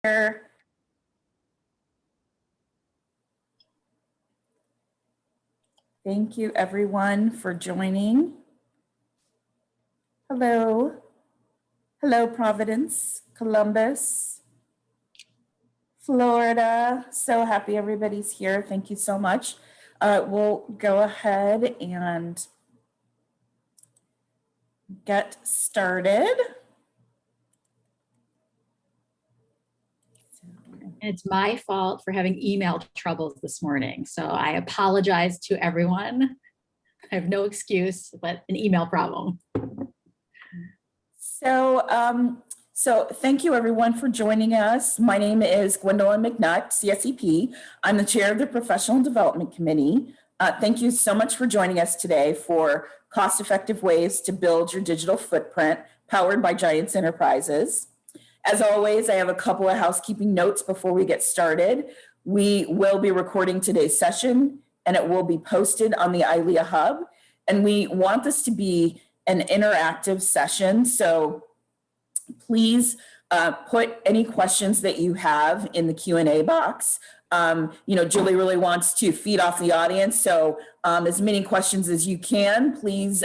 Thank you everyone for joining. Hello. Hello, Providence, Columbus, Florida. So happy everybody's here. Thank you so much. We'll go ahead and get started. It's my fault for having email troubles this morning. So I apologize to everyone. I have no excuse, but an email problem. So thank you everyone for joining us. My name is Gwendolyn McNutt, CSEP. I'm the chair of the Professional Development Committee. Thank you so much for joining us today for cost-effective ways to build your digital footprint powered by Giants Enterprises. As always, I have a couple of housekeeping notes before we get started. We will be recording today's session and it will be posted on the ILEA Hub. And we want this to be an interactive session. So please put any questions that you have in the Q&A box. Julie really wants to feed off the audience. So as many questions as you can, please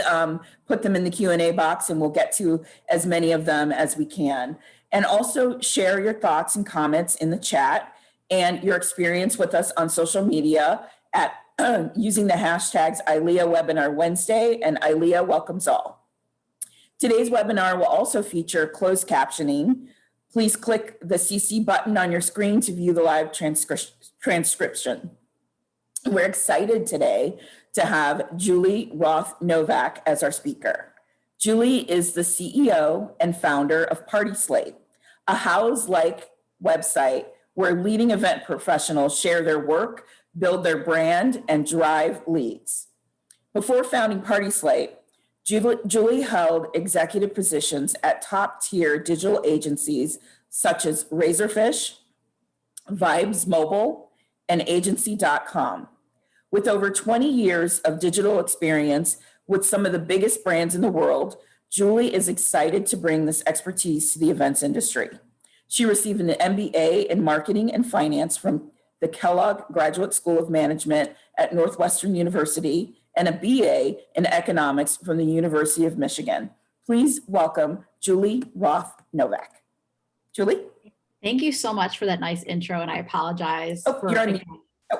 put them in the Q&A box and we'll get to as many of them as we can. And also share your thoughts and comments in the chat and your experience with us on social media at using the hashtags ILEA Webinar Wednesday and ILEA Welcomes All. Today's webinar will also feature closed captioning. Please click the CC button on your screen to view the live transcription. We're excited today to have Julie Roth Novak as our speaker. Julie is the CEO and founder of Party Slate, a house-like website where leading event professionals share their work, build their brand, and drive leads. Before founding Party Slate, Julie held executive positions at top-tier digital agencies such as Razorfish, Vibes Mobile, and Agency.com. With over 20 years of digital experience with some of the biggest brands in the world, Julie is excited to bring this expertise to the events industry. She received an MBA in marketing and finance from the Kellogg Graduate School of Management at Northwestern University and a BA in economics from the University of Michigan. Please welcome Julie Roth Novak. Julie? Thank you so much for that nice intro, and I apologize. You're on mute.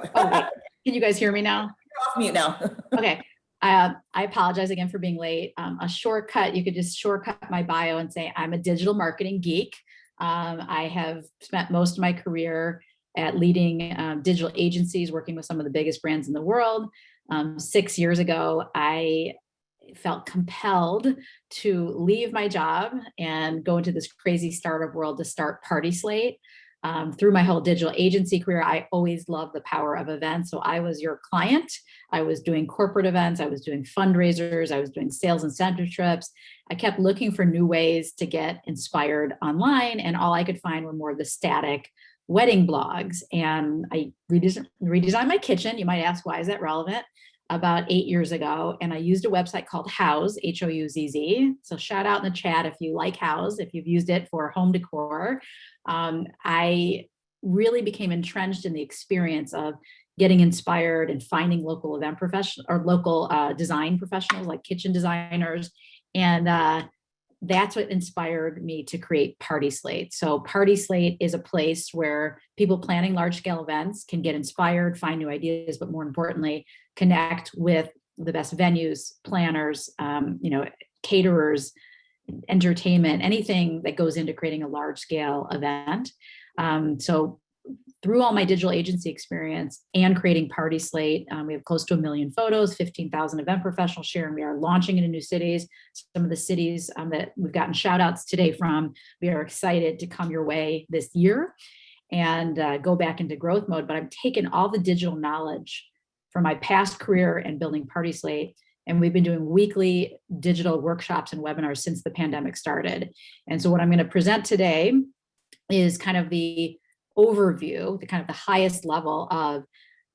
Wait. Can you guys hear me now? You're off mute now. Okay. I apologize again for being late. A shortcut, you could just shortcut my bio and say I'm a digital marketing geek. I have spent most of my career at leading digital agencies, working with some of the biggest brands in the world. 6 years ago, I felt compelled to leave my job and go into this crazy startup world to start Party Slate. Through my whole digital agency career, I always loved the power of events. So I was your client. I was doing corporate events. I was doing fundraisers. I was doing sales incentive trips. I kept looking for new ways to get inspired online, and all I could find were more of the static wedding blogs. And I redesigned my kitchen. You might ask, why is that relevant? About 8 years ago. And I used a website called Houzz, Houzz. So shout out in the chat if you like Houzz, if you've used it for home decor. I really became entrenched in the experience of getting inspired and finding local event professionals or local design professionals like kitchen designers. And that's what inspired me to create Party Slate. So Party Slate is a place where people planning large scale events can get inspired, find new ideas, but more importantly, connect with the best venues, planners, caterers, entertainment, anything that goes into creating a large scale event. So through all my digital agency experience and creating Party Slate, we have close to 1 million photos, 15,000 event professionals sharing. We are launching into new cities. Some of the cities that we've gotten shout outs today from, we are excited to come your way this year and go back into growth mode. But I've taken all the digital knowledge from my past career and building Party Slate, and we've been doing weekly digital workshops and webinars since the pandemic started. And so what I'm going to present today is kind of the overview, the kind of the highest level of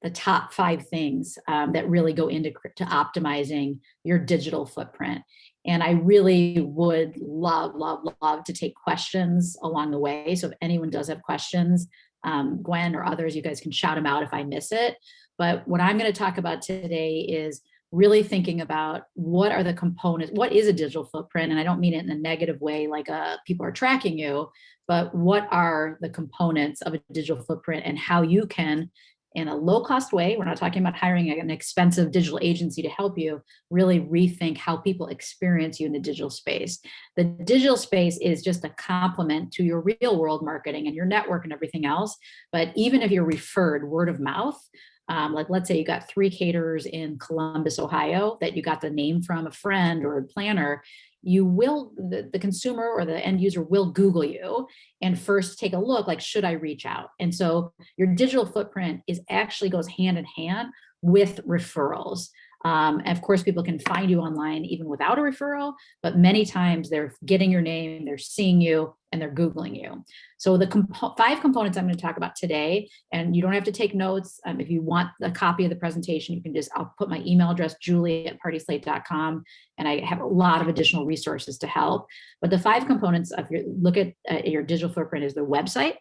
the top 5 things that really go into to optimizing your digital footprint. And I really would love, love, love to take questions along the way. So if anyone does have questions, Gwen or others, you guys can shout them out if I miss it. But what I'm going to talk about today is really thinking about what are the components, what is a digital footprint? And I don't mean it in a negative way, like people are tracking you, but what are the components of a digital footprint and how you can, in a low cost way, we're not talking about hiring an expensive digital agency to help you, really rethink how people experience you in the digital space. The digital space is just a complement to your real world marketing and your network and everything else. But even if you're referred word of mouth, like let's say you got 3 caterers in Columbus, Ohio, that you got the name from a friend or a planner, you will, the consumer or the end user will Google you and first take a look, like, should I reach out? And so your digital footprint actually goes hand in hand with referrals. And of course, people can find you online even without a referral, but many times they're getting your name, they're seeing you, and they're Googling you. So the 5 components I'm going to talk about today, and you don't have to take notes. If you want a copy of the presentation, you can I'll put my email address, julie@partyslate.com, and I have a lot of additional resources to help. But the 5 components of look at your digital footprint is the website,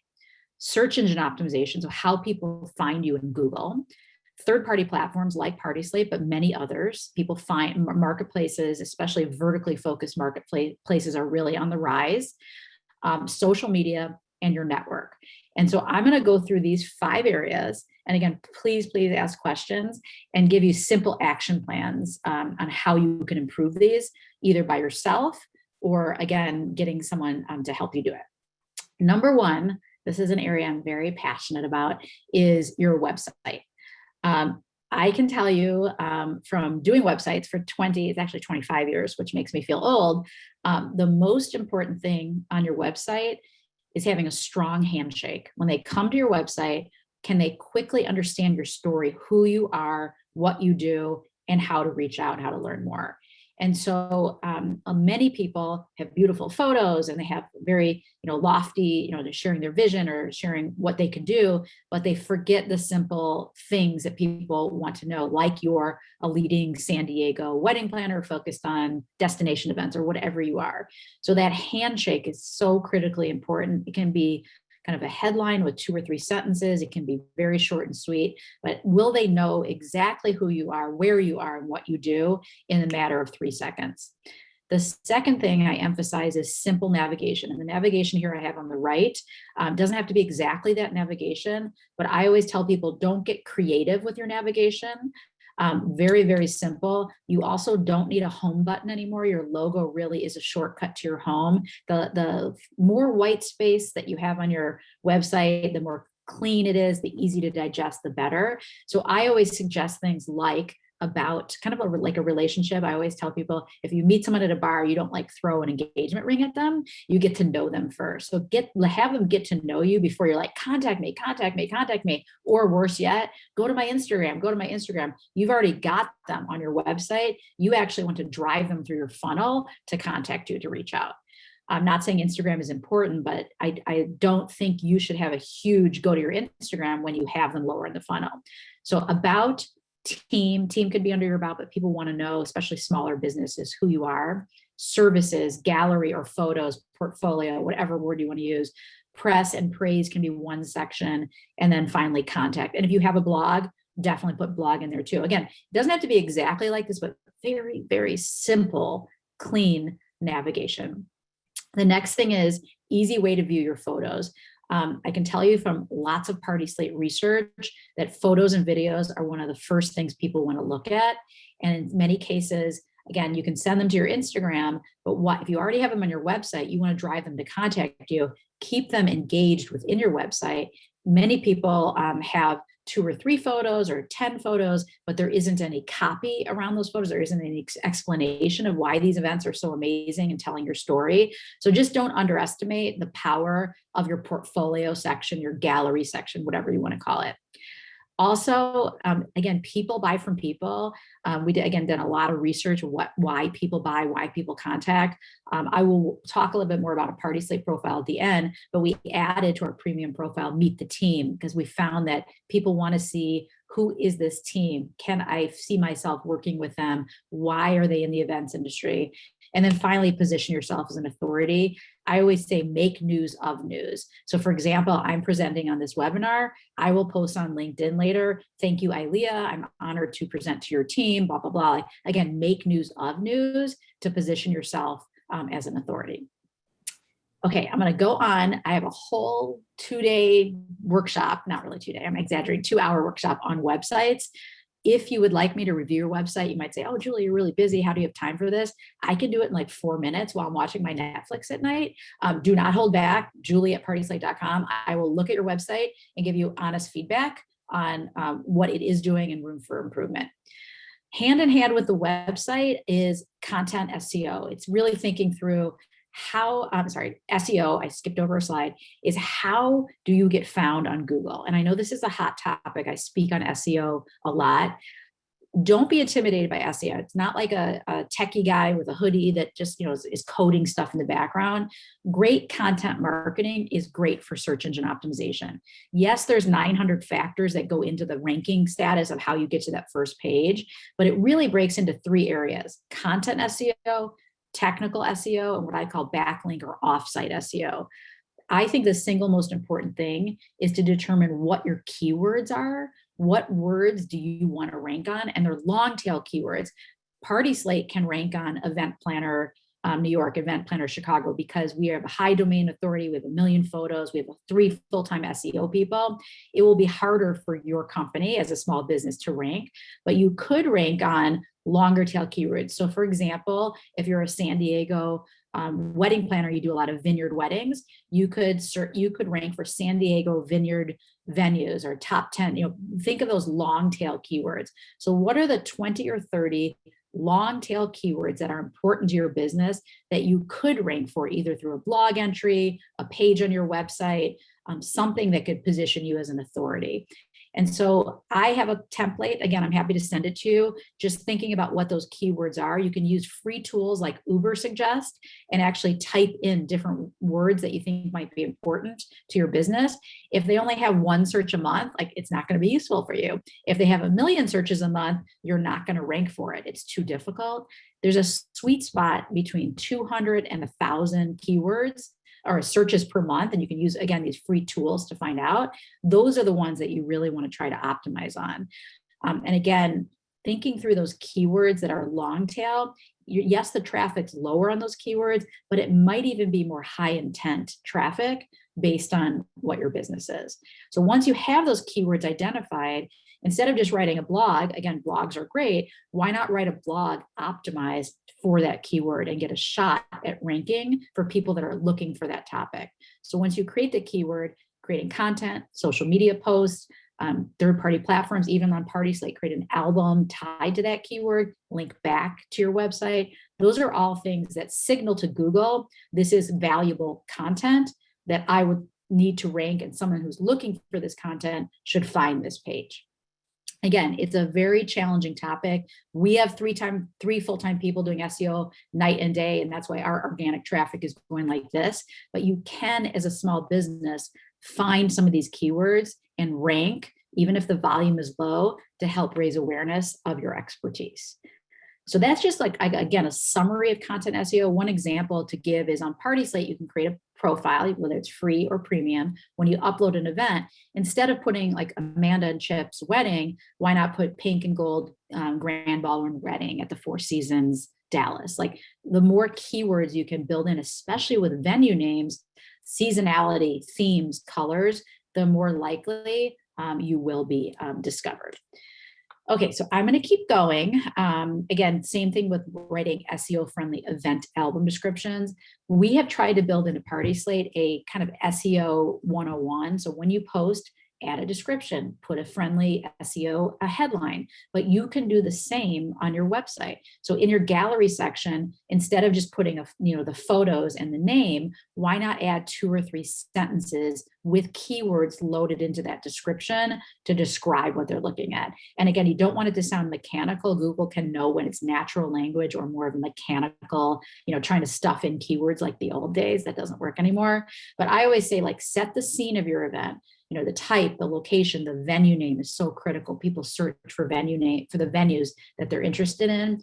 search engine optimization, so how people find you in Google, third-party platforms like Slate, but many others. People find marketplaces, especially vertically focused marketplaces, are really on the rise. Social media and your network. And so I'm going to go through these 5 areas. And again, please ask questions and give you simple action plans on how you can improve these, either by yourself or, again, getting someone to help you do it. Number 1, this is an area I'm very passionate about, is your website. I can tell you from doing websites for it's actually 25 years, which makes me feel old. The most important thing on your website is having a strong handshake. When they come to your website, can they quickly understand your story, who you are, what you do, and how to reach out, how to learn more? And so many people have beautiful photos and they have very, lofty, they're sharing their vision or sharing what they can do, but they forget the simple things that people want to know, like you're a leading San Diego wedding planner focused on destination events or whatever you are. So that handshake is so critically important. It can be kind of a headline with 2 or 3 sentences. It can be very short and sweet, but will they know exactly who you are, where you are, and what you do in a matter of 3 seconds? The second thing I emphasize is simple navigation. And the navigation here I have on the right doesn't have to be exactly that navigation, but I always tell people, don't get creative with your navigation. Very, very simple. You also don't need a home button anymore. Your logo really is a shortcut to your home. The more white space that you have on your website, the more clean it is, the easy to digest, the better. So I always suggest things like about kind of like a relationship. I always tell people, if you meet someone at a bar, you don't like throw an engagement ring at them. You get to know them first. So have them get to know you before you're like, contact me. Or worse yet, go to my Instagram. You've already got them on your website. You actually want to drive them through your funnel to contact you, to reach out. I'm not saying Instagram is important, but I don't think you should have a huge go to your Instagram when you have them lower in the funnel. So about team could be under your about, but people want to know, especially smaller businesses, who you are. Services, gallery or photos, portfolio, whatever word you want to use. Press and praise can be one section. And then finally contact. And if you have a blog, definitely put blog in there too. Again, it doesn't have to be exactly like this, but very, very simple, clean navigation. The next thing is easy way to view your photos. I can tell you from lots of Slate research that photos and videos are one of the first things people want to look at. And in many cases, again, you can send them to your Instagram, but if you already have them on your website, you want to drive them to contact you, keep them engaged within your website. Many people have 2 or 3 photos or 10 photos, but there isn't any copy around those photos. There isn't any explanation of why these events are so amazing and telling your story. So just don't underestimate the power of your portfolio section, your gallery section, whatever you want to call it. Also, again, people buy from people. We did a lot of research of why people buy, why people contact. I will talk a little bit more about a Slate profile at the end, but we added to our premium profile, meet the team, because we found that people want to see Who is this team? Can I see myself working with them? Why are they in the events industry? And then finally, position yourself as an authority. I always say make news of news. So for example, I'm presenting on this webinar. I will post on LinkedIn later. Thank you, Ilea. I'm honored to present to your team, blah, blah, blah. Again, make news of news to position yourself as an authority. Okay, I'm going to go on. I have a whole 2-day workshop, not really 2-day, I'm exaggerating, 2-hour workshop on websites. If you would like me to review your website, you might say, oh, Julie, you're really busy. How do you have time for this? I can do it in like 4 minutes while I'm watching my Netflix at night. Do not hold back. Julie@partyslate.com. I will look at your website and give you honest feedback on what it is doing and room for improvement. Hand in hand with the website is content SEO. It's really thinking through SEO, I skipped over a slide, is how do you get found on Google? And I know this is a hot topic. I speak on SEO a lot. Don't be intimidated by SEO. It's not like a techie guy with a hoodie that just is coding stuff in the background. Great content marketing is great for search engine optimization. Yes, there's 900 factors that go into the ranking status of how you get to that first page, but it really breaks into 3 areas: content SEO, technical SEO, and what I call backlink or offsite SEO. I think the single most important thing is to determine what your keywords are. What words do you want to rank on? And they're long tail keywords. Party Slate can rank on event planner New York, event planner Chicago, because we have a high domain authority. We have 1 million photos. We have 3 full-time SEO people. It will be harder for your company as a small business to rank, but you could rank on longer tail keywords. So for example, if you're a San Diego wedding planner, you do a lot of vineyard weddings, you could rank for San Diego vineyard venues or top 10, think of those long tail keywords. So what are the 20 or 30 long tail keywords that are important to your business that you could rank for, either through a blog entry, a page on your website, something that could position you as an authority? And so I have a template. Again, I'm happy to send it to you. Just thinking about what those keywords are. You can use free tools like Ubersuggest and actually type in different words that you think might be important to your business. If they only have 1 search a month, it's not going to be useful for you. If they have 1 million searches a month, you're not going to rank for it. It's too difficult. There's a sweet spot between 200 and 1,000 keywords or searches per month. And you can use, again, these free tools to find out. Those are the ones that you really want to try to optimize on. And again, thinking through those keywords that are long tail, yes, the traffic's lower on those keywords, but it might even be more high intent traffic based on what your business is. So once you have those keywords identified, instead of just writing a blog, again, blogs are great, why not write a blog optimized for that keyword and get a shot at ranking for people that are looking for that topic? So once you create the keyword, creating content, social media posts, third-party platforms, even on Party Slate, create an album tied to that keyword, link back to your website. Those are all things that signal to Google, this is valuable content that I would need to rank, and someone who's looking for this content should find this page. Again, it's a very challenging topic. We have 3 full-time people doing SEO night and day, and that's why our organic traffic is going like this. But you can, as a small business, find some of these keywords and rank, even if the volume is low, to help raise awareness of your expertise. So that's just again, a summary of content SEO. One example to give is on Party Slate, you can create a profile, whether it's free or premium. When you upload an event, instead of putting like Amanda and Chip's wedding, why not put pink and gold grand ballroom wedding at the Four Seasons Dallas? The more keywords you can build in, especially with venue names, seasonality, themes, colors, the more likely you will be discovered. Okay, so I'm going to keep going. Again, same thing with writing SEO-friendly event album descriptions. We have tried to build into Party Slate a kind of SEO 101. So when you post, add a description, put a friendly SEO headline, but you can do the same on your website. So in your gallery section, instead of just putting the photos and the name, why not add 2 or 3 sentences with keywords loaded into that description to describe what they're looking at? And again, you don't want it to sound mechanical. Google can know when it's natural language or more of a mechanical, trying to stuff in keywords like the old days. That doesn't work anymore. But I always say, set the scene of your event. the type, the location, the venue name is so critical. People search for venue name for the venues that they're interested in.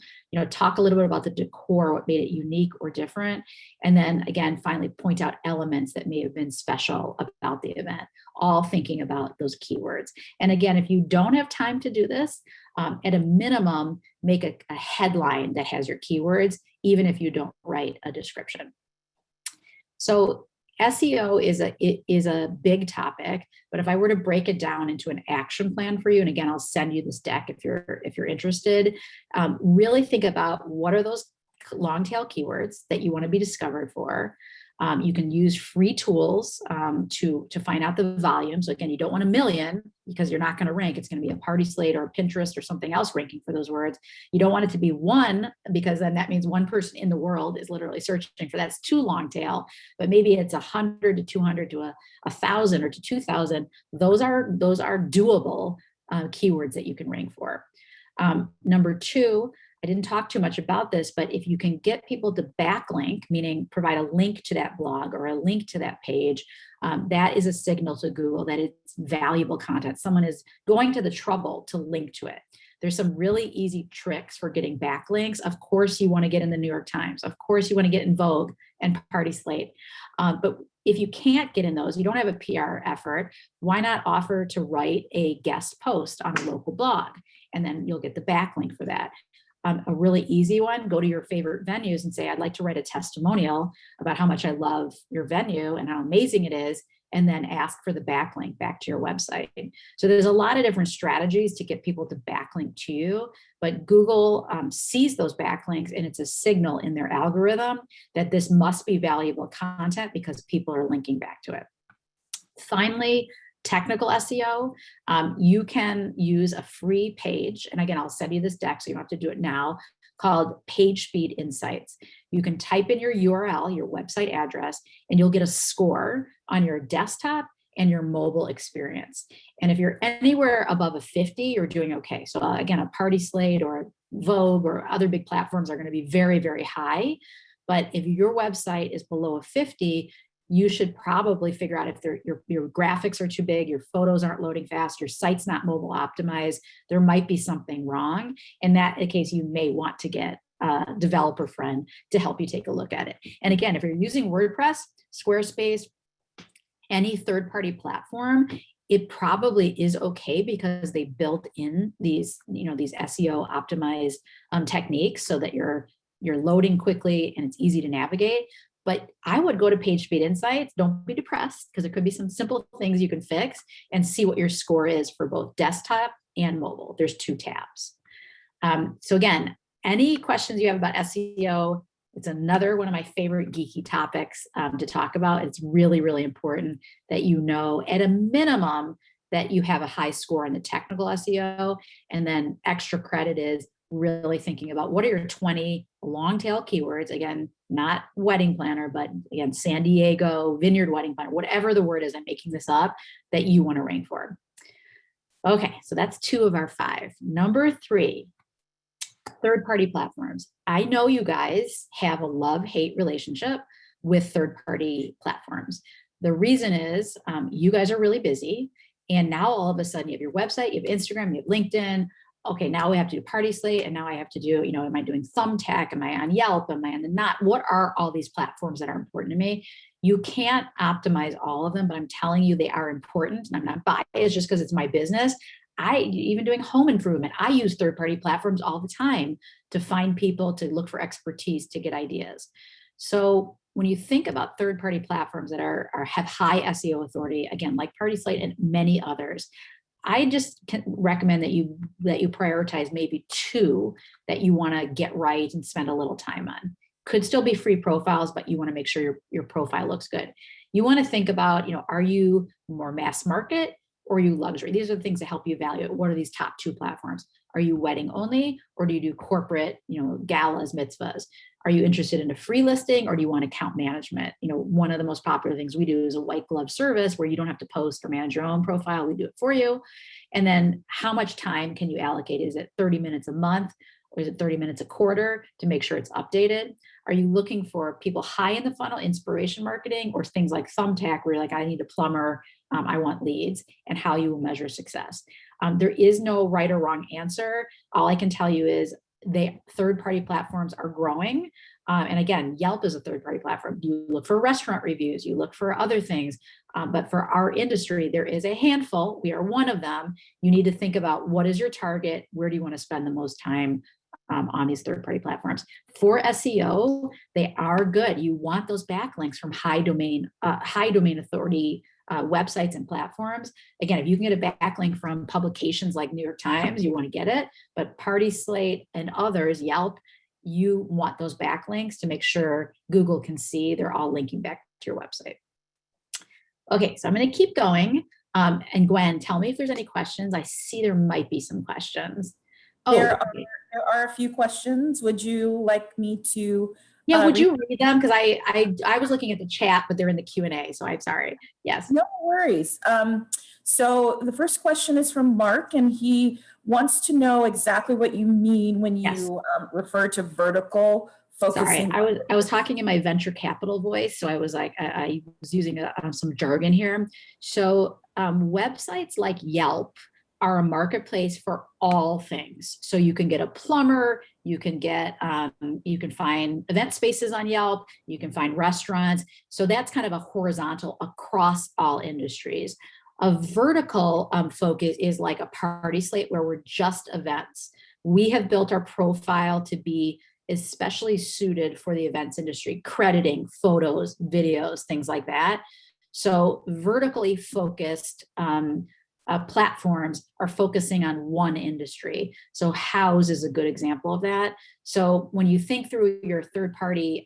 Talk a little bit about the decor, what made it unique or different. And then again, finally point out elements that may have been special about the event, all thinking about those keywords. And again, if you don't have time to do this, at a minimum, make a headline that has your keywords, even if you don't write a description. So SEO is a big topic, but if I were to break it down into an action plan for you, and again, I'll send you this deck if you're interested, really think about what are those long tail keywords that you want to be discovered for. You can use free tools to find out the volume. So again, you don't want a million because you're not going to rank. It's going to be a Party Slate or a Pinterest or something else ranking for those words. You don't want it to be one, because then that means one person in the world is literally searching for that's too long tail. But maybe it's 100 to 200 to 1,000 or to 2,000. Those are doable keywords that you can rank for. Number two, I didn't talk too much about this, but if you can get people to backlink, meaning provide a link to that blog or a link to that page, that is a signal to Google that it's valuable content. Someone is going to the trouble to link to it. There's some really easy tricks for getting backlinks. Of course, you want to get in the New York Times. Of course, you want to get in Vogue and Party Slate. But if you can't get in those, you don't have a PR effort, why not offer to write a guest post on a local blog? And then you'll get the backlink for that. A really easy one, go to your favorite venues and say, I'd like to write a testimonial about how much I love your venue and how amazing it is, and then ask for the backlink back to your website. So there's a lot of different strategies to get people to backlink to you, but Google sees those backlinks and it's a signal in their algorithm that this must be valuable content because people are linking back to it. Finally, technical SEO, you can use a free page. And again, I'll send you this deck so you don't have to do it now, called PageSpeed Insights. You can type in your URL, your website address, and you'll get a score on your desktop and your mobile experience. And if you're anywhere above a 50, you're doing okay. So again, a Party Slate or a Vogue or other big platforms are going to be very, very high. But if your website is below a 50, you should probably figure out if your graphics are too big, your photos aren't loading fast, your site's not mobile optimized, there might be something wrong. In that case, you may want to get a developer friend to help you take a look at it. And again, if you're using WordPress, Squarespace, any third-party platform, it probably is okay because they built in these SEO optimized techniques so that you're loading quickly and it's easy to navigate. But I would go to PageSpeed Insights. Don't be depressed because there could be some simple things you can fix and see what your score is for both desktop and mobile. There's 2 tabs. So again, any questions you have about SEO, it's another one of my favorite geeky topics to talk about. It's really, really important that you know at a minimum that you have a high score in the technical SEO, and then extra credit is really thinking about what are your 20 long tail keywords, again, not wedding planner, but again, San Diego, vineyard wedding planner, whatever the word is, I'm making this up, that you want to rank for. Okay, so that's 2 of our 5. Number 3, third-party platforms. I know you guys have a love-hate relationship with third-party platforms. The reason is you guys are really busy, and now all of a sudden you have your website, you have Instagram, you have LinkedIn. Okay, now we have to do Party Slate, and now I have to do, am I doing Thumbtack? Am I on Yelp? Am I on the Knot? What are all these platforms that are important to me? You can't optimize all of them, but I'm telling you they are important, and I'm not biased just because it's my business. Even doing home improvement, I use third-party platforms all the time to find people, to look for expertise, to get ideas. So when you think about third-party platforms that have high SEO authority, again, like Party Slate and many others, I just can recommend that you prioritize maybe 2 that you want to get right and spend a little time on. Could still be free profiles, but you want to make sure your profile looks good. You want to think about, are you more mass market or are you luxury? These are the things that help you evaluate what are these top 2 platforms. Are you wedding only, or do you do corporate, galas, mitzvahs? Are you interested in a free listing, or do you want account management? One of the most popular things we do is a white glove service where you don't have to post or manage your own profile. We do it for you. And then how much time can you allocate? Is it 30 minutes a month, or is it 30 minutes a quarter to make sure it's updated? Are you looking for people high in the funnel, inspiration marketing, or things like Thumbtack where you're like, I need a plumber, I want leads, and how you will measure success. There is no right or wrong answer. All I can tell you is third-party platforms are growing. And again, Yelp is a third-party platform. You look for restaurant reviews, you look for other things. But for our industry, there is a handful. We are one of them. You need to think about, what is your target? Where do you want to spend the most time on these third-party platforms? For SEO, they are good. You want those backlinks from high domain authority websites and platforms. Again, if you can get a backlink from publications like New York Times, you want to get it. But Party, Slate, and others, Yelp, you want those backlinks to make sure Google can see they're all linking back to your website. Okay, so I'm going to keep going. And Gwen, tell me if there's any questions. I see there might be some questions. There are a few questions. Would you like me to? Yeah, would you read them? Because I was looking at the chat, but they're in the Q&A, so I'm sorry. Yes. No worries. So the first question is from Mark, and he wants to know exactly what you mean when you refer to vertical focusing. Sorry, I was talking in my venture capital voice, so I was like, I was using some jargon here. So websites like Yelp are a marketplace for all things. So you can get a plumber, you can find event spaces on Yelp, you can find restaurants. So that's kind of a horizontal across all industries. A vertical focus is like a Party Slate, where we're just events. We have built our profile to be especially suited for the events industry, crediting photos, videos, things like that. So vertically focused platforms are focusing on one industry. So House is a good example of that. So when you think through your third-party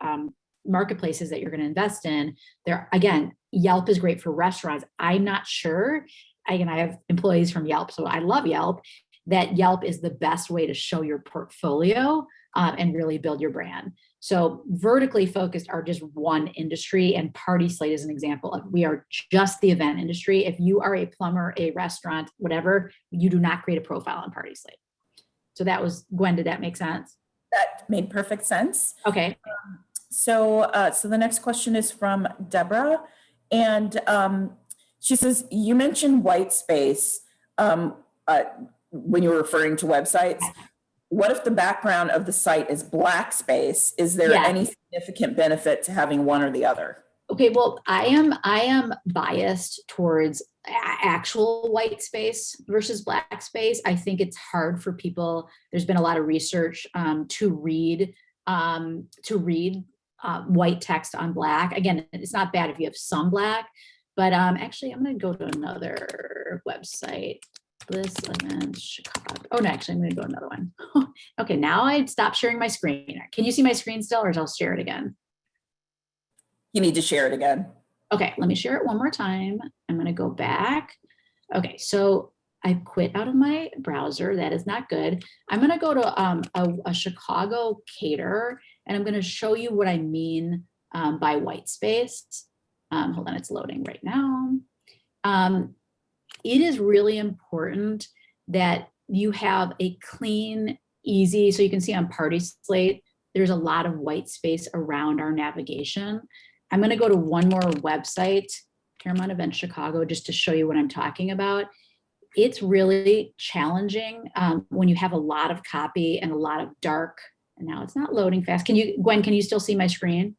marketplaces that you're going to invest in, there again, Yelp is great for restaurants. I'm not sure. I have employees from Yelp, so I love Yelp. That Yelp is the best way to show your portfolio and really build your brand. So vertically focused are just one industry, and Party Slate is an example of, we are just the event industry. If you are a plumber, a restaurant, whatever, you do not create a profile on Party Slate. So that was, Gwen, did that make sense? That made perfect sense. Okay. So the next question is from Deborah, and she says, you mentioned white space when you were referring to websites. What if the background of the site is black space? Is there any significant benefit to having one or the other? Okay, well, I am biased towards actual white space versus black space. I think it's hard for people. There's been a lot of research to read white text on black. Again, it's not bad if you have some black, but actually, I'm going to go to another website. This event Chicago. Oh, no, actually, I'm going to go to another one. Okay, now I stopped sharing my screen. Can you see my screen still, or I'll share it again? You need to share it again. Okay, let me share it one more time. I'm going to go back. Okay, so I quit out of my browser. That is not good. I'm going to go to a Chicago caterer, and I'm going to show you what I mean by white space. Hold on, it's loading right now. It is really important that you have a clean, easy, so you can see on Party Slate, there's a lot of white space around our navigation. I'm going to go to one more website, Paramount Event Chicago, just to show you what I'm talking about. It's really challenging when you have a lot of copy and a lot of dark, and now it's not loading fast. Gwen, can you still see my screen?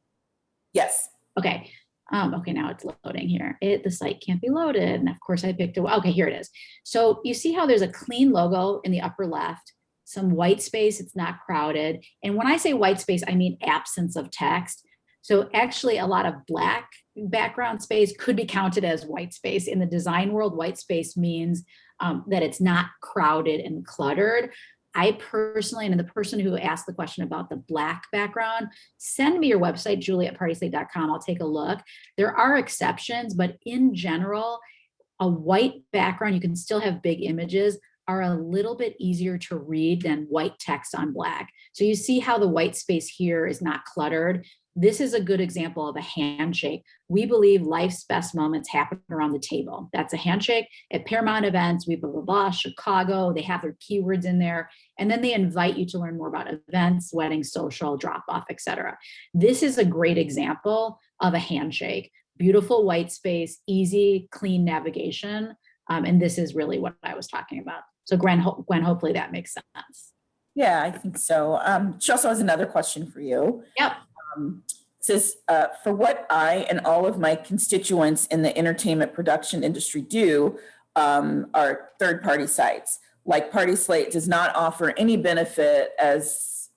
Yes. Okay. Okay, now it's loading here. The site can't be loaded. And of course I picked okay, here it is. So you see how there's a clean logo in the upper left, some white space, it's not crowded. And when I say white space, I mean absence of text. So actually a lot of black background space could be counted as white space. In the design world, white space means that it's not crowded and cluttered. I personally, and the person who asked the question about the black background, send me your website, julie@partyslate.com. I'll take a look. There are exceptions, but in general, a white background, you can still have big images, are a little bit easier to read than white text on black. So you see how the white space here is not cluttered. This is a good example of a handshake. We believe life's best moments happen around the table. That's a handshake. At Paramount Events, we blah, blah, blah, Chicago, they have their keywords in there. And then they invite you to learn more about events, weddings, social, drop off, etc. This is a great example of a handshake. beautiful white space, easy, clean navigation. And this is really what I was talking about. So Gwen, hopefully that makes sense. Yeah, I think so. She also has another question for you. Yep. Says, for what I and all of my constituents in the entertainment production industry do are third-party sites. Like Party Slate does not offer any benefit as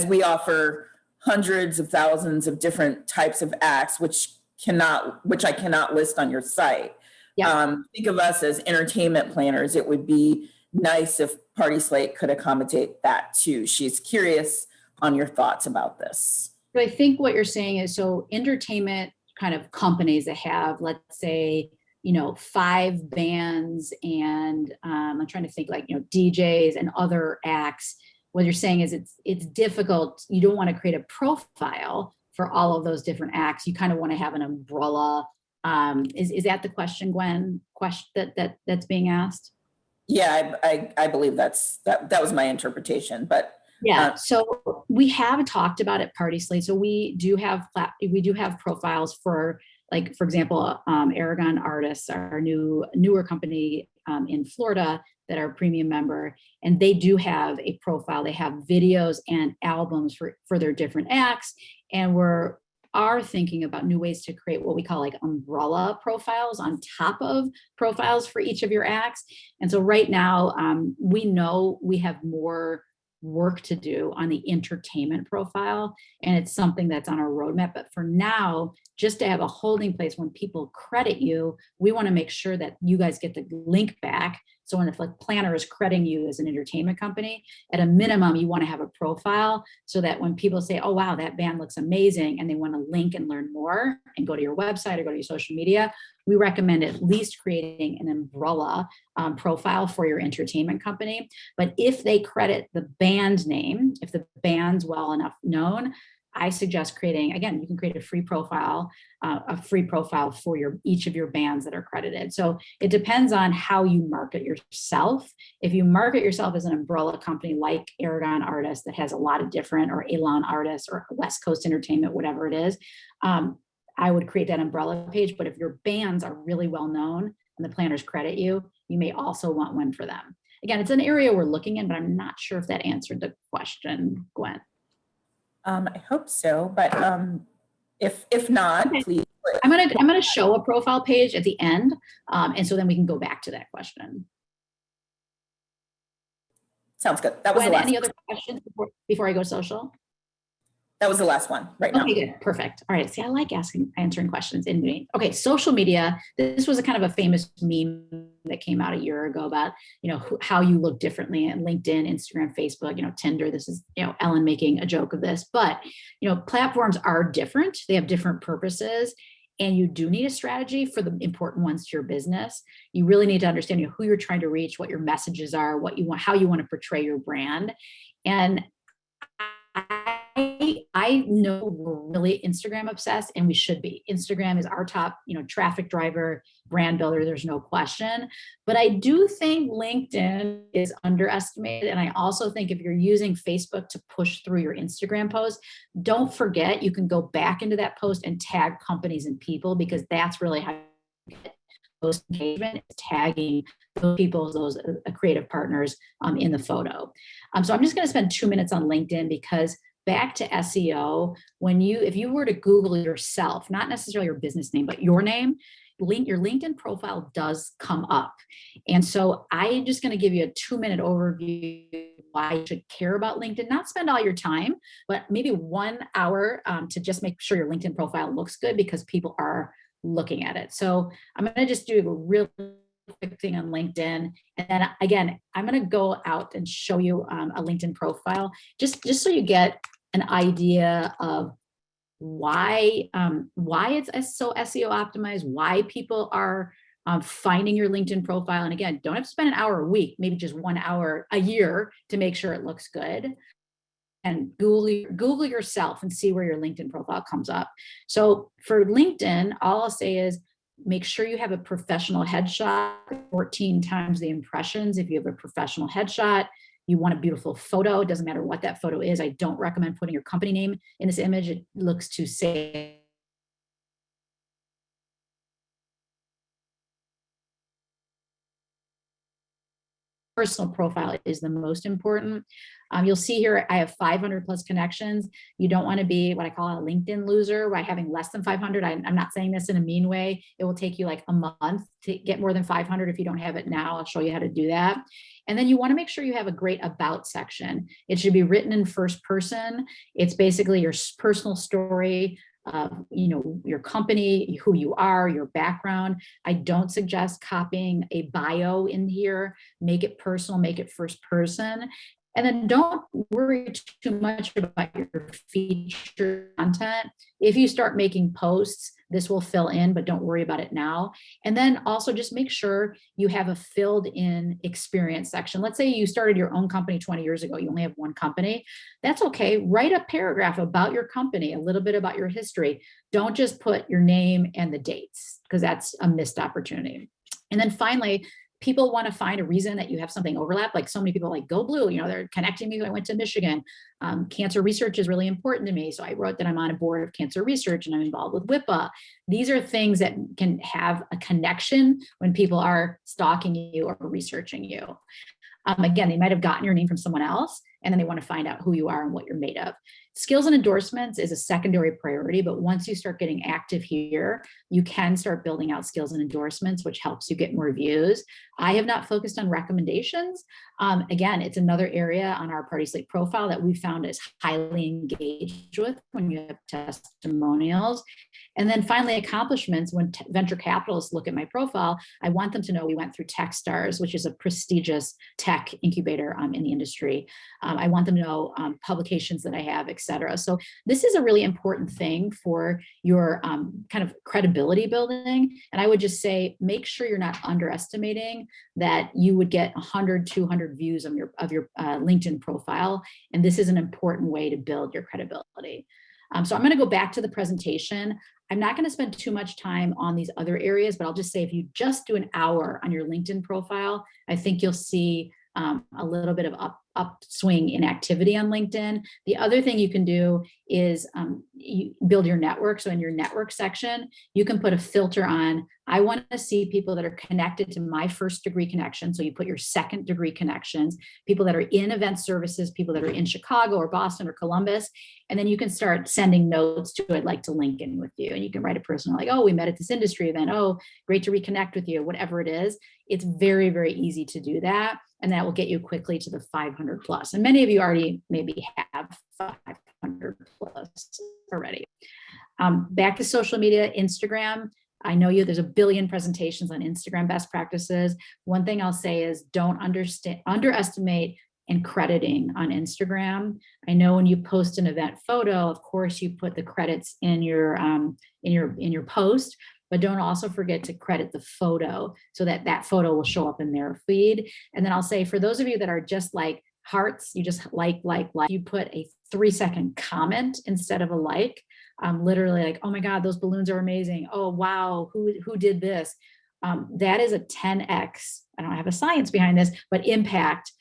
we offer hundreds of thousands of different types of acts, which I cannot list on your site. Yep. Think of us as entertainment planners. It would be nice if Party Slate could accommodate that too. She's curious on your thoughts about this. So I think what you're saying is, so entertainment kind of companies that have, let's say, 5 bands and I'm trying to think, like, DJs and other acts. What you're saying is it's difficult. You don't want to create a profile for all of those different acts. You kind of want to have an umbrella. Is that the question, Gwen? Question that's being asked? Yeah, I believe that was my interpretation, but yeah. So we have talked about it, Party Slate. So we do have profiles for, like, for example, Aragon Artists, our newer company in Florida that are a premium member, and they do have a profile. They have videos and albums for their different acts, and are thinking about new ways to create what we call like umbrella profiles on top of profiles for each of your acts. And so right now, we know we have more work to do on the entertainment profile, and it's something that's on our roadmap. But for now, just to have a holding place when people credit you, we want to make sure that you guys get the link back. So when if a planner is crediting you as an entertainment company, at a minimum, you want to have a profile so that when people say, oh, wow, that band looks amazing, and they want to link and learn more and go to your website or go to your social media, we recommend at least creating an umbrella profile for your entertainment company. But if they credit the band name, if the band's well enough known, I suggest creating, again, you can create a free profile for each of your bands that are credited. So it depends on how you market yourself. If you market yourself as an umbrella company like Aragon Artists that has a lot of different, or Elon Artists or West Coast Entertainment, whatever it is, I would create that umbrella page. But if your bands are really well known and the planners credit you, you may also want one for them. Again, it's an area we're looking in, but I'm not sure if that answered the question, Gwen. I hope so, but if not, okay, please. I'm gonna show a profile page at the end, and so then we can go back to that question. Sounds good. That was the last. Any other questions before I go social? That was the last one right now. Okay, good. Perfect. All right. See, I like answering questions in me. Okay, social media. This was a kind of a famous meme that came out a year ago about, how you look differently in LinkedIn, Instagram, Facebook, Tinder. This is, Ellen making a joke of this, but, platforms are different. They have different purposes, and you do need a strategy for the important ones to your business. You really need to understand who you're trying to reach, what your messages are, what you want, how you want to portray your brand. And I know we're really Instagram obsessed, and we should be. Instagram is our top, traffic driver, brand builder. There's no question. But I do think LinkedIn is underestimated. And I also think if you're using Facebook to push through your Instagram post, don't forget you can go back into that post and tag companies and people, because that's really how you get most engagement, is tagging those people, those creative partners in the photo. So I'm just going to spend 2 minutes on LinkedIn, because back to SEO, if you were to Google yourself, not necessarily your business name, but your name, your LinkedIn profile does come up. And so I'm just going to give you a 2-minute overview why you should care about LinkedIn. Not spend all your time, but maybe 1 hour to just make sure your LinkedIn profile looks good, because people are looking at it. So I'm going to just do a real quick thing on LinkedIn. And then again, I'm going to go out and show you a LinkedIn profile, just so you get an idea of why it's so SEO optimized, why people are finding your LinkedIn profile. And again, don't have to spend an hour a week, maybe just 1 hour a year to make sure it looks good. And Google yourself and see where your LinkedIn profile comes up. So for LinkedIn, all I'll say is make sure you have a professional headshot, 14 times the impressions. If you have a professional headshot, you want a beautiful photo. It doesn't matter what that photo is. I don't recommend putting your company name in this image. It looks too safe. personal profile is the most important. You'll see here, I have 500 plus connections. You don't want to be what I call a LinkedIn loser by having less than 500. I'm not saying this in a mean way. It will take you like a month to get more than 500. If you don't have it now, I'll show you how to do that. And then you want to make sure you have a great about section. It should be written in first person. It's basically your personal story, your company, who you are, your background. I don't suggest copying a bio in here. Make it personal, make it first person. And then don't worry too much about your feature content. If you start making posts, this will fill in, but don't worry about it now. And then also just make sure you have a filled in experience section. Let's say you started your own company 20 years ago, you only have one company. That's okay. Write a paragraph about your company, a little bit about your history. Don't just put your name and the dates, because that's a missed opportunity. And then finally, people want to find a reason that you have something overlap. Like so many people like go blue, they're connecting me. I went to Michigan. Cancer research is really important to me. So I wrote that I'm on a board of cancer research and I'm involved with WIPA. These are things that can have a connection when people are stalking you or researching you. Again, they might have gotten your name from someone else, and then they want to find out who you are and what you're made of. Skills and endorsements is a secondary priority, but once you start getting active here, you can start building out skills and endorsements, which helps you get more views. I have not focused on recommendations. Again, it's another area on our Party Slate profile that we found is highly engaged with when you have testimonials. And then finally, accomplishments. When venture capitalists look at my profile, I want them to know we went through Techstars, which is a prestigious tech incubator in the industry. I want them to know publications that I have, et cetera. So this is a really important thing for your kind of credibility building. And I would just say, make sure you're not underestimating that you would get 100, 200 views of your LinkedIn profile. And this is an important way to build your credibility. So I'm going to go back to the presentation. I'm not going to spend too much time on these other areas, but I'll just say if you just do an hour on your LinkedIn profile, I think you'll see a little bit of upswing in activity on LinkedIn. The other thing you can do is you build your network. So in your network section, you can put a filter on, I want to see people that are connected to my first degree connection. So you put your second degree connections, people that are in event services, people that are in Chicago or Boston or Columbus. And then you can start sending notes to I'd like to link in with you. And you can write a personal like, oh, we met at this industry event. Oh, great to reconnect with you, whatever it is. It's very, very easy to do that. And that will get you quickly to the 500 plus. And many of you already maybe have 500 plus already. Back to social media, Instagram. I know there's a billion presentations on Instagram best practices. One thing I'll say is don't underestimate and crediting on Instagram. I know when you post an event photo, of course you put the credits in your post, but don't also forget to credit the photo so that that photo will show up in their feed. And then I'll say, for those of you that are just like hearts, you just like, you put a 3-second comment instead of a like, literally like, oh my God, those balloons are amazing. Oh, wow, who did this? That is a 10x, I don't have a science behind this, but impact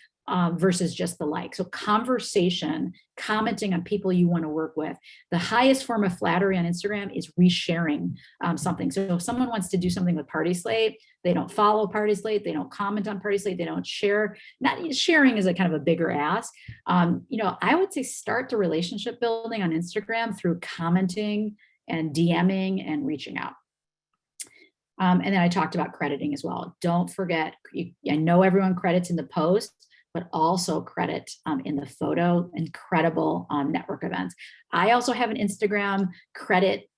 versus just the like. So conversation, commenting on people you want to work with. The highest form of flattery on Instagram is resharing something. So if someone wants to do something with Party Slate, they don't follow Party Slate, they don't comment on Party Slate, they don't share. Not sharing is a kind of a bigger ask. I would say start the relationship building on Instagram through commenting and DMing and reaching out. And then I talked about crediting as well. Don't forget, I know everyone credits in the post, but also credit in the photo. Incredible network events. I also have an Instagram credit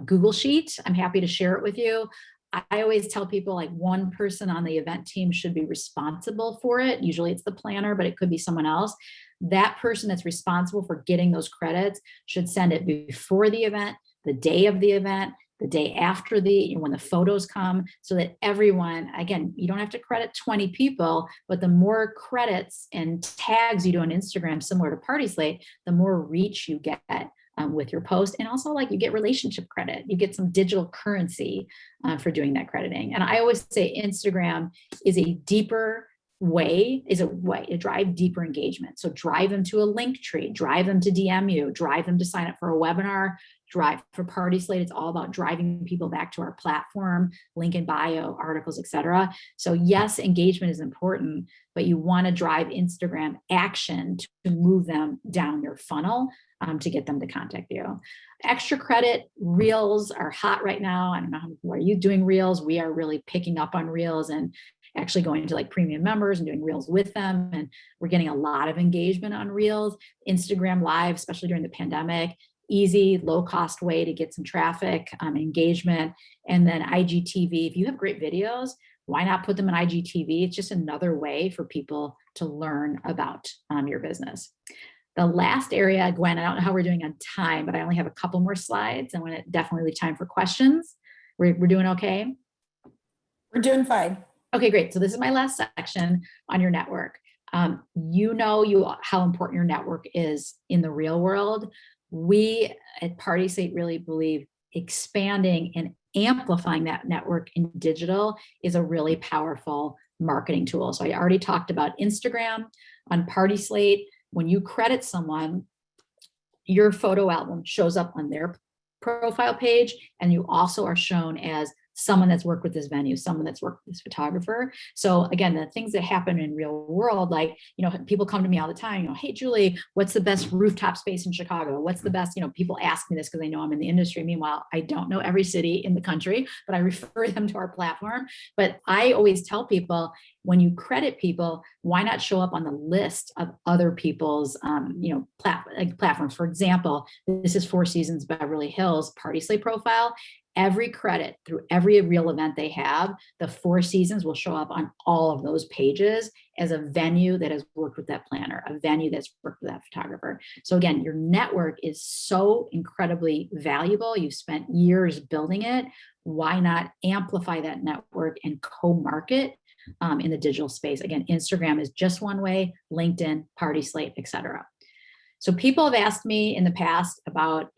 Google Sheet. I'm happy to share it with you. I always tell people like one person on the event team should be responsible for it. Usually it's the planner, but it could be someone else. That person that's responsible for getting those credits should send it before the event, the day of the event, the day after when the photos come, so that everyone, again, you don't have to credit 20 people, but the more credits and tags you do on Instagram, similar to Party Slate, the more reach you get with your post. And also like you get relationship credit, you get some digital currency for doing that crediting. And I always say Instagram is a way to drive deeper engagement. So drive them to a link tree, drive them to DM you, drive them to sign up for a webinar, drive. For Party Slate, it's all about driving people back to our platform, link in bio, articles, etc. So yes, engagement is important, but you want to drive Instagram action to move them down your funnel to get them to contact you. Extra credit, Reels are hot right now. I don't know how are you doing Reels. We are really picking up on Reels and actually going to like premium members and doing Reels with them. And we're getting a lot of engagement on Reels. Instagram Live, especially during the pandemic, easy, low cost way to get some traffic, engagement. And then IGTV, if you have great videos, why not put them in IGTV? It's just another way for people to learn about your business. The last area, Gwen, I don't know how we're doing on time, but I only have a couple more slides. I want to definitely leave time for questions. We're doing okay? We're doing fine. Okay, great. So this is my last section on your network. You know how important your network is in the real world. We at Party Slate really believe expanding and amplifying that network in digital is a really powerful marketing tool. So I already talked about Instagram. On Party Slate, when you credit someone, your photo album shows up on their profile page, and you also are shown as someone that's worked with this venue, someone that's worked with this photographer. So again, the things that happen in real world, like, people come to me all the time, hey, Julie, what's the best rooftop space in Chicago? What's the best, people ask me this because they know I'm in the industry. Meanwhile, I don't know every city in the country, but I refer them to our platform. But I always tell people, when you credit people, why not show up on the list of other people's, platforms? For example, this is Four Seasons Beverly Hills Party Slate profile. Every credit through every real event they have, the Four Seasons will show up on all of those pages as a venue that has worked with that planner, a venue that's worked with that photographer. So again, your network is so incredibly valuable. You've spent years building it. Why not amplify that network and co-market in the digital space? Again, Instagram is just one way, LinkedIn, Party Slate, etc. So people have asked me in the past about,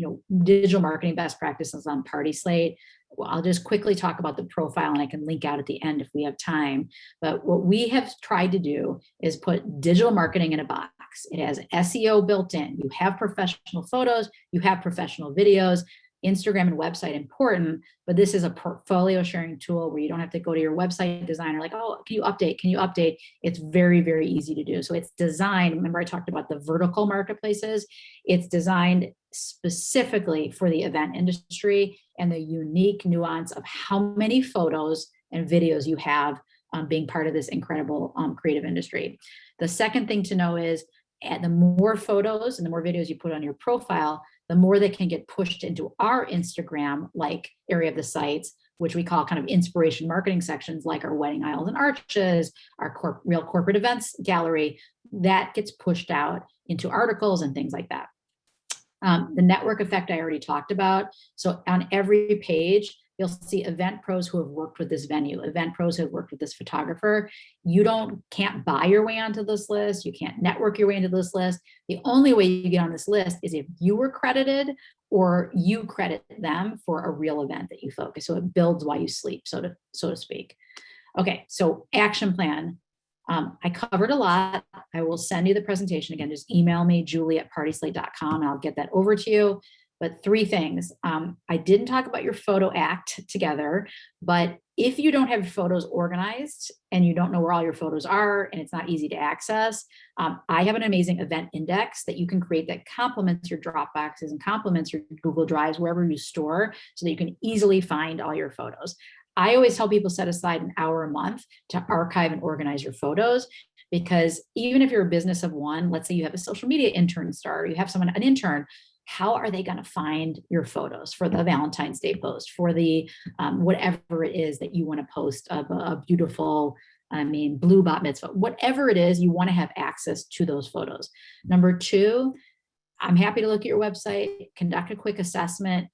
digital marketing best practices on Party Slate. Well, I'll just quickly talk about the profile, and I can link out at the end if we have time. But what we have tried to do is put digital marketing in a box. It has SEO built in. You have professional photos, you have professional videos. Instagram and website important, but this is a portfolio sharing tool where you don't have to go to your website designer like, oh, can you update? Can you update? It's very, very easy to do. So it's designed, remember I talked about the vertical marketplaces. It's designed specifically for the event industry and the unique nuance of how many photos and videos you have being part of this incredible creative industry. The second thing to know is the more photos and the more videos you put on your profile, the more they can get pushed into our Instagram like area of the sites, which we call kind of inspiration marketing sections, like our wedding aisles and arches, our real corporate events gallery. That gets pushed out into articles and things like that. The network effect I already talked about. So on every page, you'll see event pros who have worked with this venue, event pros who have worked with this photographer. You can't buy your way onto this list. You can't network your way into this list. The only way you get on this list is if you were credited or you credit them for a real event that you focus. So it builds while you sleep, so to speak. Okay, so action plan. I covered a lot. I will send you the presentation again. Just email me, julie@partyslate.com, and I'll get that over to you. But 3 things. I didn't talk about your photo act together, but if you don't have your photos organized and you don't know where all your photos are and it's not easy to access, I have an amazing event index that you can create that complements your Dropboxes and complements your Google Drives, wherever you store, so that you can easily find all your photos. I always tell people set aside an hour a month to archive and organize your photos, because even if you're a business of one, let's say you have a social media intern star, you have an intern, how are they going to find your photos for the Valentine's Day post, for the whatever it is that you want to post of a beautiful, blue bat mitzvah, whatever it is, you want to have access to those photos. Number 2, I'm happy to look at your website, conduct a quick assessment.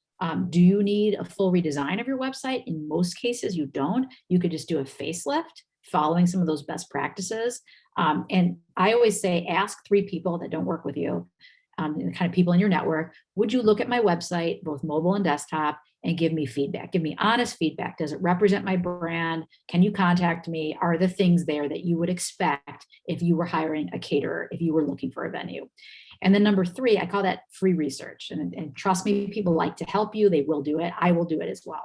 Do you need a full redesign of your website? In most cases, you don't. You could just do a facelift following some of those best practices. And I always say, ask 3 people that don't work with you, the kind of people in your network. Would you look at my website, both mobile and desktop? and give me feedback. Give me honest feedback. Does it represent my brand? Can you contact me? Are the things there that you would expect if you were hiring a caterer, if you were looking for a venue? And then number 3, I call that free research. And trust me, people like to help you. They will do it. I will do it as well.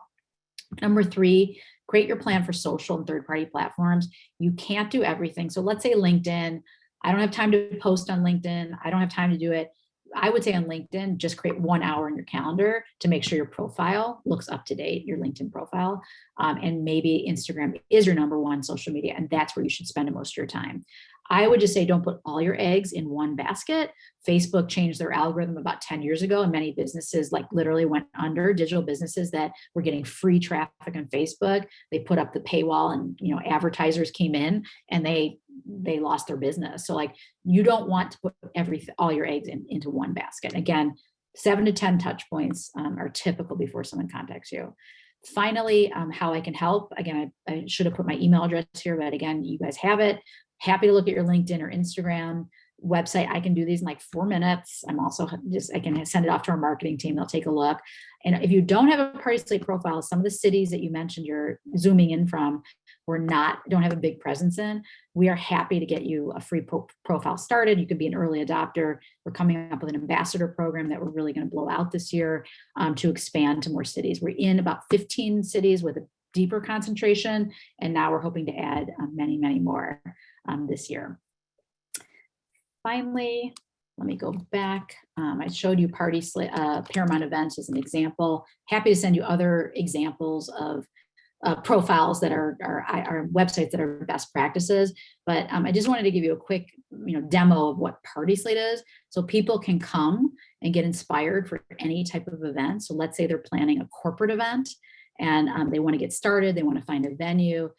Number 3, create your plan for social and third-party platforms. You can't do everything. So let's say LinkedIn. I don't have time to post on LinkedIn. I don't have time to do it. I would say on LinkedIn, just create 1 hour in your calendar to make sure your profile looks up to date, your LinkedIn profile. And maybe Instagram is your number 1 social media, and that's where you should spend most of your time. I would just say don't put all your eggs in one basket. Facebook changed their algorithm about 10 years ago, and many businesses like literally went under. Digital businesses that were getting free traffic on Facebook, they put up the paywall, and advertisers came in and they lost their business. So like, you don't want to put all your eggs into one basket. Again, 7 to 10 touch points are typical before someone contacts you. Finally, how I can help. Again, I should have put my email address here, but again, you guys have it. Happy to look at your LinkedIn or Instagram website. I can do these in like 4 minutes. I can send it off to our marketing team. They'll take a look. And if you don't have a Party Slate profile, some of the cities that you mentioned you're zooming in from, don't have a big presence in, we are happy to get you a free profile started. You could be an early adopter. We're coming up with an ambassador program that we're really going to blow out this year to expand to more cities. We're in about 15 cities with a deeper concentration, and now we're hoping to add many, many more this year. Finally, let me go back. I showed you Party Slate, Paramount Events as an example. Happy to send you other examples of profiles that are websites that are best practices. But I just wanted to give you a quick demo of what Party Slate is, so people can come and get inspired for any type of event. So let's say they're planning a corporate event and they want to get started. They want to find a venue.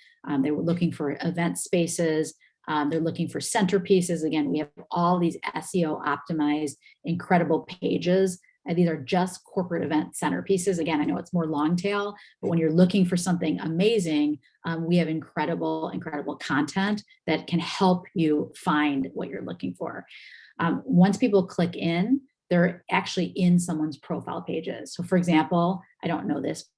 They were looking for event spaces. They're looking for centerpieces. Again, we have all these SEO optimized, incredible pages. These are just corporate event centerpieces. Again, I know it's more long tail, but when you're looking for something amazing, we have incredible, incredible content that can help you find what you're looking for. Once people click in, they're actually in someone's profile pages. So for example, I don't know this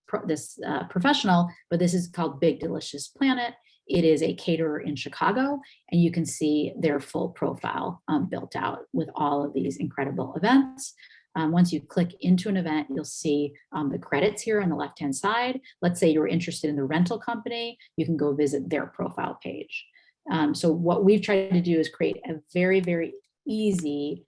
professional, but this is called Big Delicious Planet. It is a caterer in Chicago, and you can see their full profile built out with all of these incredible events. Once you click into an event, you'll see the credits here on the left-hand side. Let's say you're interested in the rental company, you can go visit their profile page. So what we've tried to do is create a very, very easy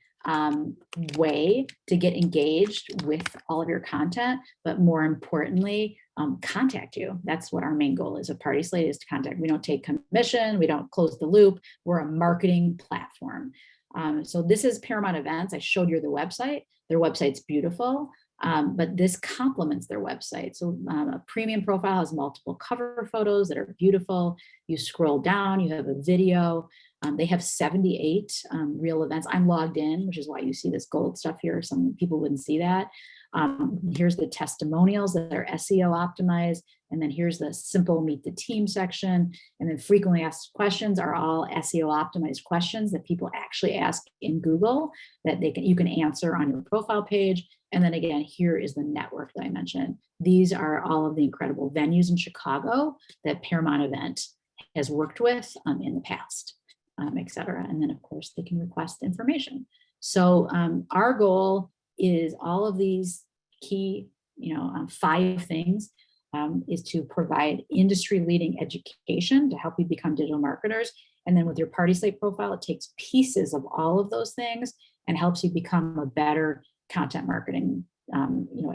way to get engaged with all of your content, but more importantly, contact you. That's what our main goal is of Party Slate, is to contact. We don't take commission. We don't close the loop. We're a marketing platform. So this is Paramount Events. I showed you the website. Their website's beautiful, but this complements their website. So a premium profile has multiple cover photos that are beautiful. You scroll down, you have a video. They have 78 real events. I'm logged in, which is why you see this gold stuff here. Some people wouldn't see that. Here's the testimonials that are SEO optimized. And then here's the simple meet the team section. And then frequently asked questions are all SEO optimized questions that people actually ask in Google that you can answer on your profile page. And then again, here is the network that I mentioned. These are all of the incredible venues in Chicago that Paramount Event has worked with in the past, et cetera. And then of course they can request information. So our goal is all of these key, 5 things is to provide industry-leading education to help you become digital marketers. And then with your Party Slate profile, it takes pieces of all of those things and helps you become a better content marketing,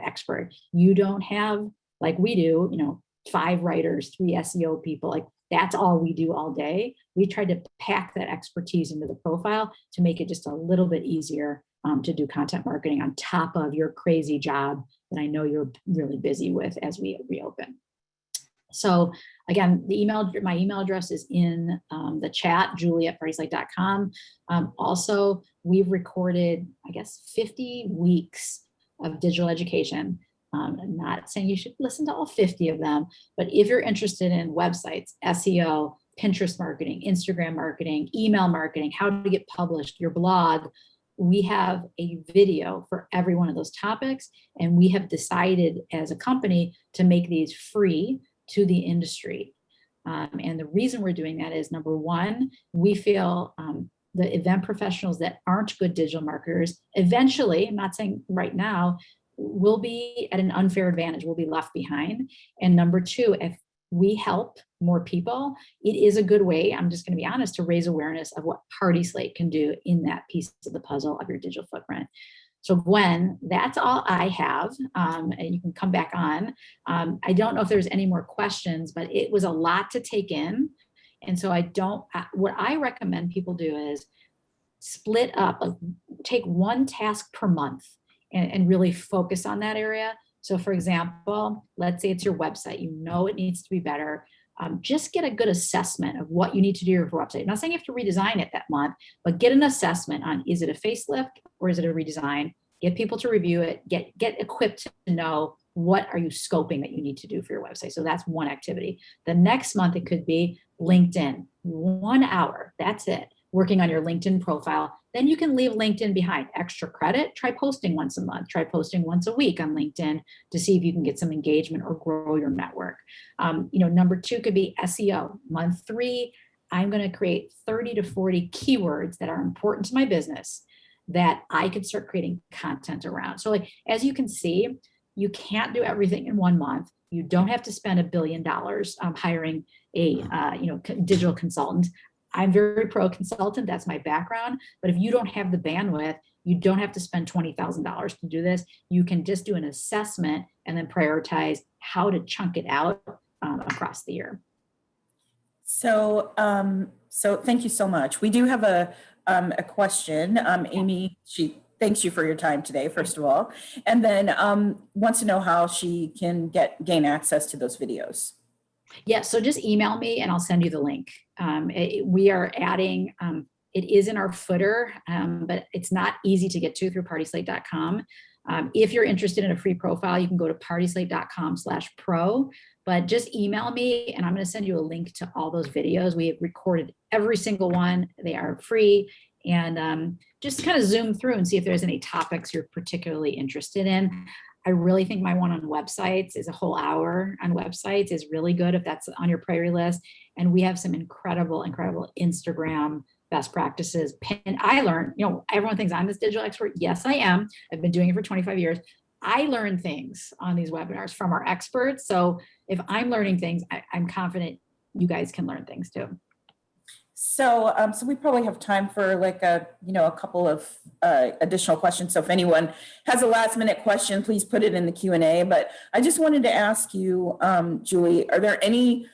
expert. You don't have, like we do, 5 writers, 3 SEO people, like that's all we do all day. We tried to pack that expertise into the profile to make it just a little bit easier to do content marketing on top of your crazy job that I know you're really busy with as we reopen. So again, my email address is in the chat, julie@partyslate.com. Also, we've recorded, 50 weeks of digital education. I'm not saying you should listen to all 50 of them, but if you're interested in websites, SEO, Pinterest marketing, Instagram marketing, email marketing, how to get published, your blog, we have a video for every one of those topics. And we have decided as a company to make these free to the industry. And the reason we're doing that is, number one, we feel the event professionals that aren't good digital marketers, eventually, I'm not saying right now, will be at an unfair advantage, will be left behind. And number two, if we help more people, it is a good way, I'm just going to be honest, to raise awareness of what Party Slate can do in that piece of the puzzle of your digital footprint. So Gwen, that's all I have. And you can come back on. I don't know if there's any more questions, but it was a lot to take in. And so what I recommend people do is split up, like take one task per month and really focus on that area. So for example, let's say it's your website, you know it needs to be better. Just get a good assessment of what you need to do for your website. I'm not saying you have to redesign it that month, but get an assessment on, is it a facelift or is it a redesign? Get people to review it, get equipped to know what are you scoping that you need to do for your website. So that's one activity. The next month, it could be LinkedIn, 1 hour, that's it. Working on your LinkedIn profile. Then you can leave LinkedIn behind. Extra credit, try posting once a month, try posting once a week on LinkedIn to see if you can get some engagement or grow your network. Number two could be SEO. Month 3, I'm going to create 30 to 40 keywords that are important to my business that I could start creating content around. So like, as you can see, you can't do everything in 1 month. You don't have to spend $1 billion hiring a digital consultant. I'm very pro consultant, that's my background. But if you don't have the bandwidth, you don't have to spend $20,000 to do this. You can just do an assessment and then prioritize how to chunk it out across the year. So thank you so much. We do have a question. Amy, she thanks you for your time today, first of all, and then wants to know how she can gain access to those videos. Yeah, so just email me and I'll send you the link. We are adding, it is in our footer, but it's not easy to get to through partyslate.com. If you're interested in a free profile, you can go to partyslate.com/pro, but just email me and I'm going to send you a link to all those videos. We have recorded every single one. They are free, and just kind of zoom through and see if there's any topics you're particularly interested in. I really think my one on websites is a whole hour on websites is really good if that's on your priority list. And we have some incredible Instagram best practices. And I learned, everyone thinks I'm this digital expert. Yes, I am. I've been doing it for 25 years. I learn things on these webinars from our experts. So if I'm learning things, I'm confident you guys can learn things too. So, we probably have time for like a couple of additional questions. So if anyone has a last minute question, please put it in the Q&A. But I just wanted to ask you, Julie, are there any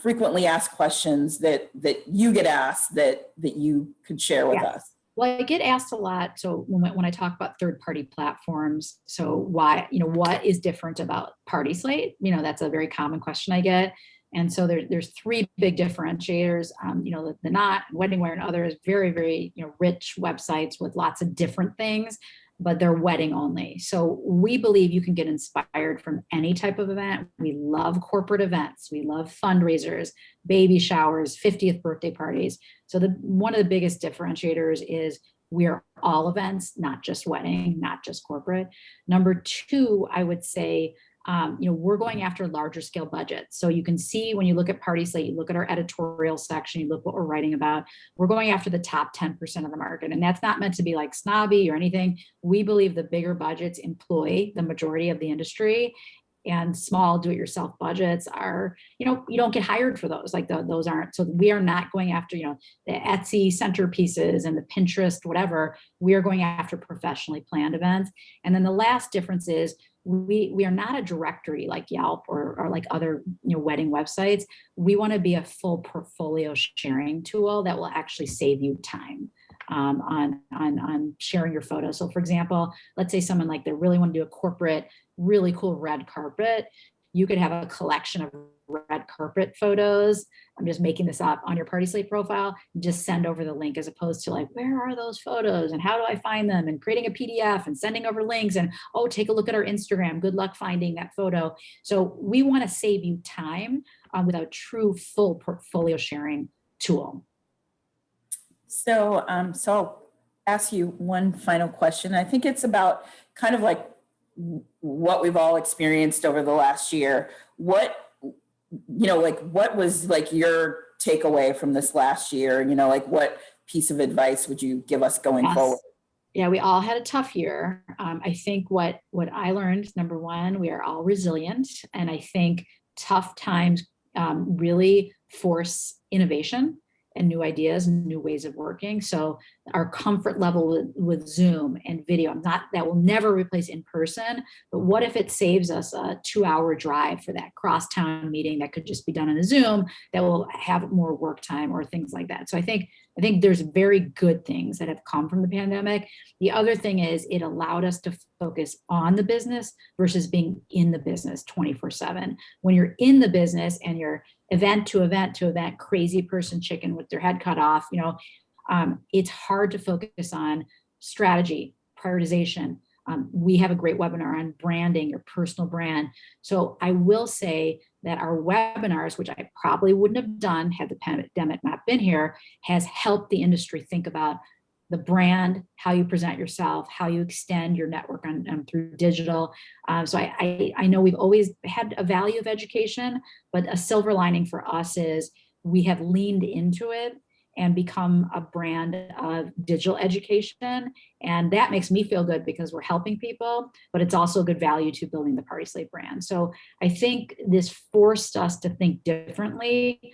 frequently asked questions that you get asked that you could share with us? Well, I get asked a lot. So when I talk about third-party platforms, so what is different about Party Slate? That's a very common question I get. And so there's 3 big differentiators. The Knot, Wedding Wear, and others, very, very rich websites with lots of different things, but they're wedding only. So we believe you can get inspired from any type of event. We love corporate events. We love fundraisers, baby showers, 50th birthday parties. So one of the biggest differentiators is we are all events, not just wedding, not just corporate. Number 2, I would say, we're going after larger scale budgets. So you can see when you look at Party Slate, you look at our editorial section, you look what we're writing about, we're going after the top 10% of the market. And that's not meant to be like snobby or anything. We believe the bigger budgets employ the majority of the industry, and small do-it-yourself budgets are, you don't get hired for those. Like those aren't, so we are not going after, the Etsy centerpieces and the Pinterest, whatever. We are going after professionally planned events. And then the last difference is we are not a directory like Yelp or like other wedding websites. We want to be a full portfolio sharing tool that will actually save you time on sharing your photos. So for example, let's say someone like they really want to do a corporate, really cool red carpet. You could have a collection of red carpet photos. I'm just making this up on your Party Slate profile. Just send over the link, as opposed to like, where are those photos and how do I find them, and creating a PDF and sending over links and, oh, take a look at our Instagram. Good luck finding that photo. So we want to save you time with a true full portfolio sharing tool. So, ask you one final question. I think it's about kind of like what we've all experienced over the last year. What, like what was like your takeaway from this last year? Like what piece of advice would you give us going forward? Yes. Yeah, we all had a tough year. I think what I learned, number one, we are all resilient. And I think tough times really force innovation and new ideas and new ways of working. So our comfort level with Zoom and video, that will never replace in person, but what if it saves us a 2-hour drive for that crosstown meeting that could just be done on a Zoom that will have more work time or things like that. So I think there's very good things that have come from the pandemic. The other thing is it allowed us to focus on the business versus being in the business 24/7. When you're in the business and you're event to event to event, crazy person chicken with their head cut off, it's hard to focus on strategy, prioritization. We have a great webinar on branding, your personal brand. So I will say that our webinars, which I probably wouldn't have done had the pandemic not been here, has helped the industry think about the brand, how you present yourself, how you extend your network through digital. So I know we've always had a value of education, but a silver lining for us is we have leaned into it and become a brand of digital education. And that makes me feel good because we're helping people, but it's also good value to building the Party Slate brand. So I think this forced us to think differently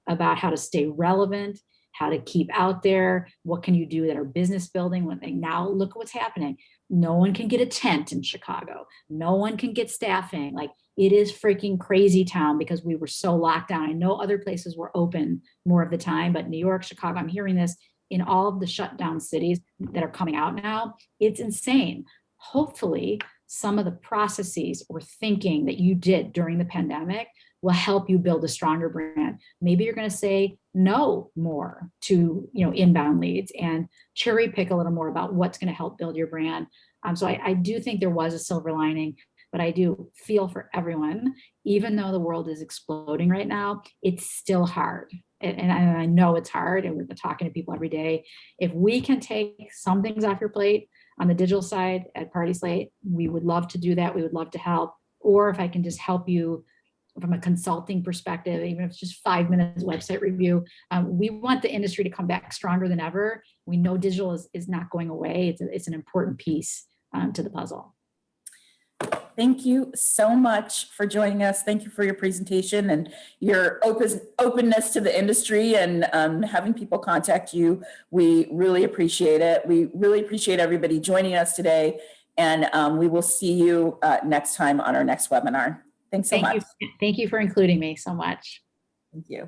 about how to stay relevant, how to keep out there, what can you do that are business building when they now look at what's happening. No one can get a tent in Chicago. No one can get staffing. Like it is freaking crazy town because we were so locked down. I know other places were open more of the time, but New York, Chicago, I'm hearing this in all of the shutdown cities that are coming out now. It's insane. Hopefully some of the processes or thinking that you did during the pandemic will help you build a stronger brand. Maybe you're going to say no more to inbound leads and cherry pick a little more about what's going to help build your brand. So I do think there was a silver lining, but I do feel for everyone. Even though the world is exploding right now, it's still hard. And I know it's hard, and we've been talking to people every day. If we can take some things off your plate on the digital side at Party Slate, we would love to do that. We would love to help. Or if I can just help you from a consulting perspective, even if it's just 5 minutes website review, we want the industry to come back stronger than ever. We know digital is not going away. It's an important piece to the puzzle. Thank you so much for joining us. Thank you for your presentation and your openness to the industry and having people contact you. We really appreciate it. We really appreciate everybody joining us today. And we will see you next time on our next webinar. Thanks so much. Thank you for including me so much. Thank you.